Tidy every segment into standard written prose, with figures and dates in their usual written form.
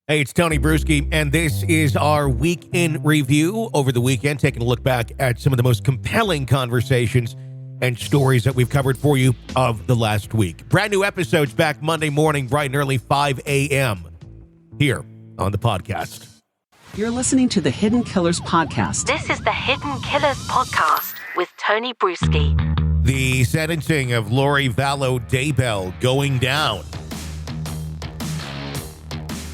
Hey, it's Tony Brueski, and this is our week in review over the weekend, taking a look back at some of the most compelling conversations and stories that we've covered for you of the last week. Brand new episodes back Monday morning, bright and early, 5 a.m. here on the podcast. You're listening to the Hidden Killers podcast. This is the Hidden Killers podcast with Tony Brueski. The sentencing of Lori Vallow Daybell going down.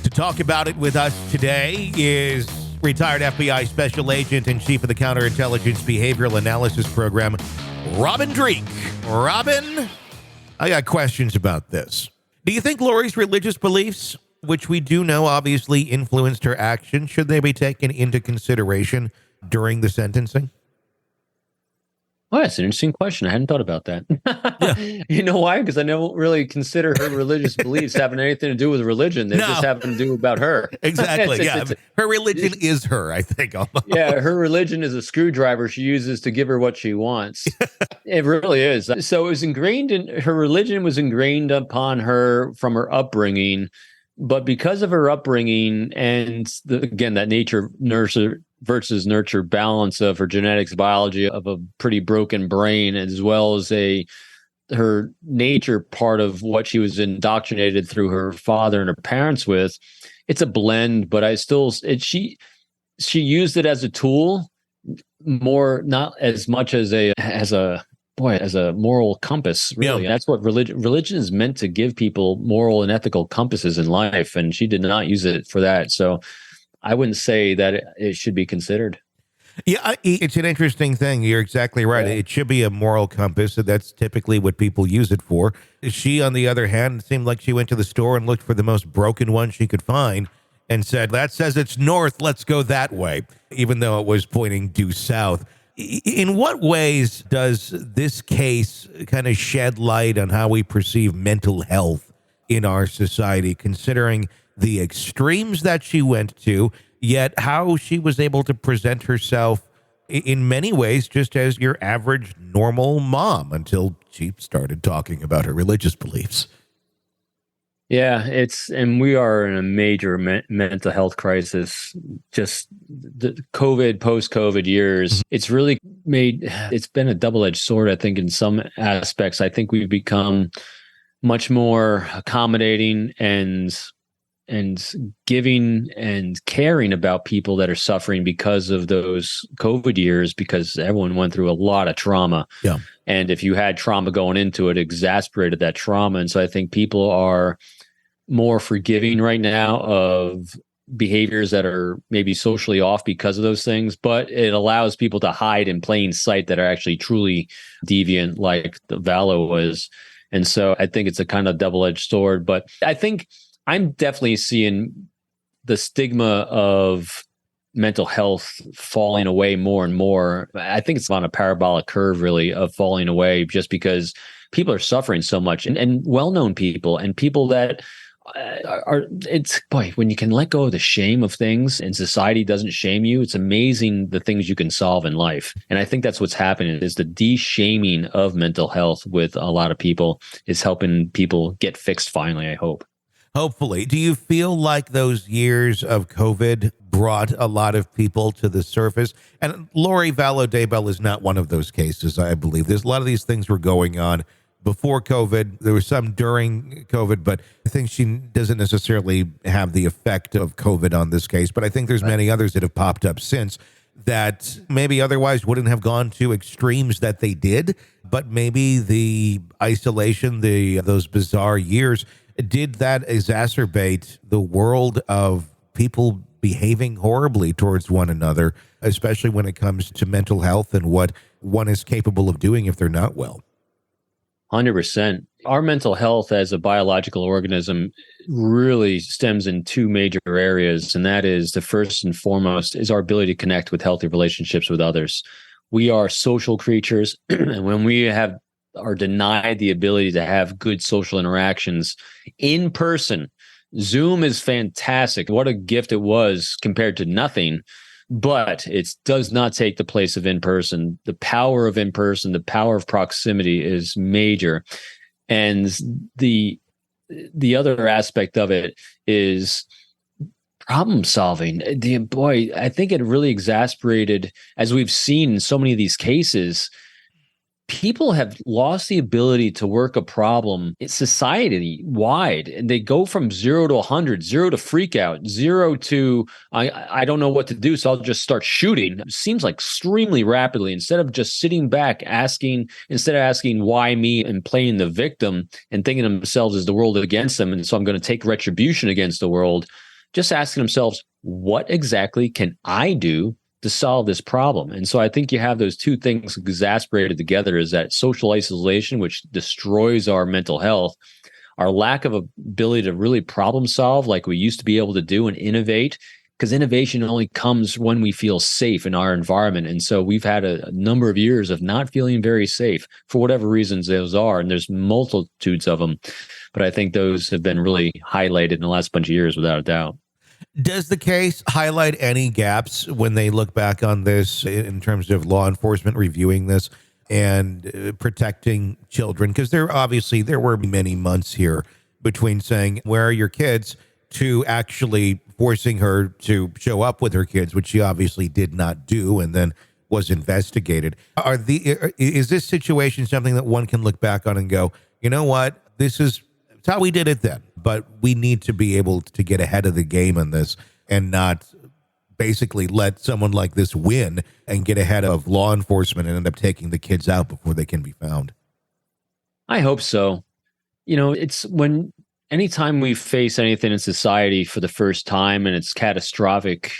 To talk about it with us today is retired FBI Special Agent and Chief of the Counterintelligence Behavioral Analysis Program, Robin Dreek. Robin, I got questions about this. Do you think Lori's religious beliefs, which we do know obviously influenced her action, should they be taken into consideration during the sentencing? Oh, that's an interesting question. I hadn't thought about that. Yeah. You know why? Because I don't really consider her religious beliefs having anything to do with religion. They just have to do about her. Exactly. Her religion is her, I think. Almost. Yeah, her religion is a screwdriver she uses to give her what she wants. It really is. So it was ingrained in her religion was ingrained upon her from her upbringing. But because of her upbringing and again, that nature nurture versus nurture balance of her genetics, biology, of a pretty broken brain, as well as her nature part of what she was indoctrinated through her father and her parents with, it's a blend. But she used it as a tool, more not as much as a moral compass, really. Yeah. That's what religion is meant to give people, moral and ethical compasses in life. And she did not use it for that. So I wouldn't say that it should be considered. Yeah, it's an interesting thing. You're exactly right. Yeah. It should be a moral compass. That's typically what people use it for. She, on the other hand, it seemed like she went to the store and looked for the most broken one she could find and said, that says it's north, let's go that way, even though it was pointing due south. In what ways does this case kind of shed light on how we perceive mental health in our society, considering the extremes that she went to, yet how she was able to present herself in many ways just as your average normal mom until she started talking about her religious beliefs? Yeah, and we are in a major mental health crisis. Just the post-COVID years, it's really it's been a double-edged sword, I think, in some aspects. I think we've become much more accommodating and giving and caring about people that are suffering because of those COVID years, because everyone went through a lot of trauma. Yeah. And if you had trauma going into it, exasperated that trauma. And so I think people are more forgiving right now of behaviors that are maybe socially off because of those things, but it allows people to hide in plain sight that are actually truly deviant, like the Vallow was. And so I think it's a kind of double-edged sword, but I think I'm definitely seeing the stigma of mental health falling away more and more. I think it's on a parabolic curve, really, of falling away just because people are suffering so much, and well-known people and people that when you can let go of the shame of things and society doesn't shame you, it's amazing the things you can solve in life. And I think that's what's happening is the de-shaming of mental health with a lot of people is helping people get fixed finally, I hope. Hopefully. Do you feel like those years of COVID brought a lot of people to the surface? And Lori Vallow Daybell is not one of those cases, I believe. There's a lot of these things were going on before COVID. There was some during COVID, but I think she doesn't necessarily have the effect of COVID on this case. But I think there's many others that have popped up since that maybe otherwise wouldn't have gone to extremes that they did. But maybe the isolation, those bizarre years, did that exacerbate the world of people behaving horribly towards one another, especially when it comes to mental health and what one is capable of doing if they're not well? 100%. Our mental health as a biological organism really stems in two major areas. And that is, the first and foremost is our ability to connect with healthy relationships with others. We are social creatures. And when we are denied the ability to have good social interactions in person, Zoom is fantastic. What a gift it was compared to nothing. But it does not take the place of in-person. The power of in-person, the power of proximity is major. And the other aspect of it is problem solving. Boy, I think it really exasperated, as we've seen in so many of these cases. People have lost the ability to work a problem. It's society wide, and they go from 0 to 100, 0 to freak out, 0 to I don't know what to do, so I'll just start shooting. It seems like extremely rapidly, instead of just sitting back instead of asking why me and playing the victim and thinking to themselves, is the world against them, and so I'm going to take retribution against the world. Just asking themselves, what exactly can I do to solve this problem? And so I think you have those two things exasperated together, is that social isolation, which destroys our mental health, our lack of ability to really problem solve like we used to be able to do and innovate, because innovation only comes when we feel safe in our environment. And so we've had a number of years of not feeling very safe for whatever reasons those are. And there's multitudes of them. But I think those have been really highlighted in the last bunch of years, without a doubt. Does the case highlight any gaps when they look back on this in terms of law enforcement reviewing this and protecting children? Because there were many months here between saying, where are your kids, to actually forcing her to show up with her kids, which she obviously did not do and then was investigated. Is this situation something that one can look back on and go, you know what, this is how we did it then, but we need to be able to get ahead of the game on this and not basically let someone like this win and get ahead of law enforcement and end up taking the kids out before they can be found? I hope so. It's anytime we face anything in society for the first time and it's catastrophic,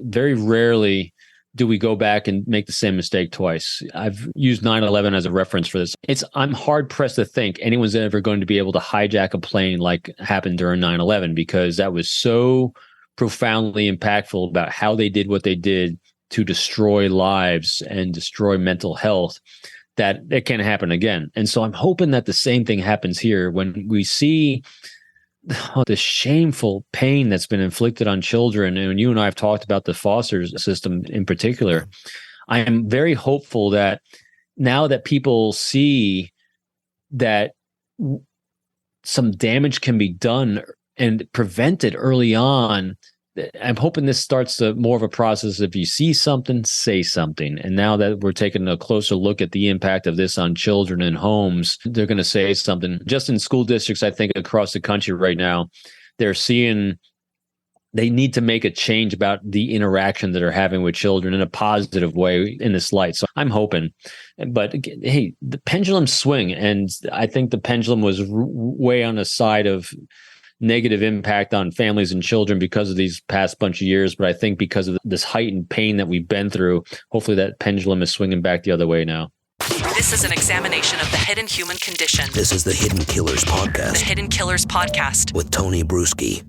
very rarely do we go back and make the same mistake twice. I've used 9/11 as a reference for this. I'm hard pressed to think anyone's ever going to be able to hijack a plane like happened during 9/11, because that was so profoundly impactful about how they did what they did to destroy lives and destroy mental health, that it can't happen again. And so I'm hoping that the same thing happens here when we see the shameful pain that's been inflicted on children. And you and I have talked about the foster system in particular. I am very hopeful that now that people see that some damage can be done and prevented early on, I'm hoping this starts more of a process. If you see something, say something. And now that we're taking a closer look at the impact of this on children in homes, they're going to say something. Just in school districts, I think across the country right now, they're seeing they need to make a change about the interaction that they're having with children in a positive way in this light. So I'm hoping. But hey, the pendulum swing. And I think the pendulum was way on the side of negative impact on families and children because of these past bunch of years. But I think because of this heightened pain that we've been through, hopefully that pendulum is swinging back the other way now. This is an examination of the hidden human condition. This is the Hidden Killers Podcast. The Hidden Killers Podcast. With Tony Brueski.